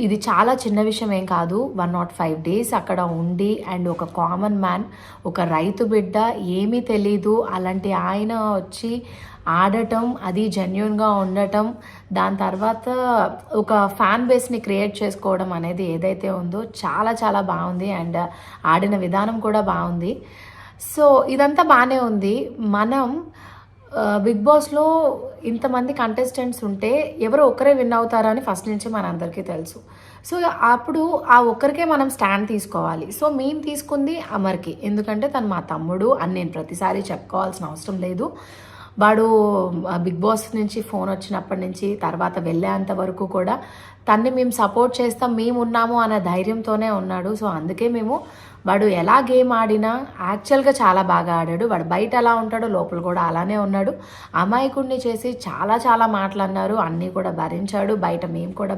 ఇది చాలా చిన్న విషయం ఏం కాదు. 105 డేస్ అక్కడ ఉండి అండ్ ఒక కామన్ మ్యాన్, ఒక రైతు బిడ్డ, ఏమీ తెలీదు అలాంటి ఆయన వచ్చి ఆడటం, అది జెన్యూన్గా ఉండటం, దాని తర్వాత ఒక ఫ్యాన్ బేస్ని క్రియేట్ చేసుకోవడం అనేది ఏదైతే ఉందో చాలా చాలా బాగుంది. అండ్ ఆడిన విధానం కూడా బాగుంది. సో ఇదంతా బాగానే ఉంది. మనం బిగ్ బాస్లో ఇంతమంది కంటెస్టెంట్స్ ఉంటే ఎవరో ఒకరే విన్ అవుతారని ఫస్ట్ నుంచి మనందరికీ తెలుసు. సో అప్పుడు ఆ ఒక్కరికే మనం స్టాండ్ తీసుకోవాలి. సో మేము తీసుకుంది అమర్కి, ఎందుకంటే తను మా తమ్ముడు అని నేను ప్రతిసారి చెప్పుకోవాల్సిన అవసరం లేదు. వాడు బిగ్ బాస్ నుంచి ఫోన్ వచ్చినప్పటి నుంచి తర్వాత వెళ్ళేంత వరకు కూడా తన్ని మేము సపోర్ట్ చేస్తాం, మేము ఉన్నాము అన్న ధైర్యంతోనే ఉన్నాడు. సో అందుకే మేము వాడు ఎలా గేమ్ ఆడినా యాక్చువల్గా చాలా బాగా ఆడాడు. వాడు బయట ఎలా ఉంటాడో లోపల కూడా అలానే ఉన్నాడు. అమాయకుడిని చేసి చాలా చాలా మాటలు అన్నారు, అన్నీ కూడా భరించాడు. బయట మేము కూడా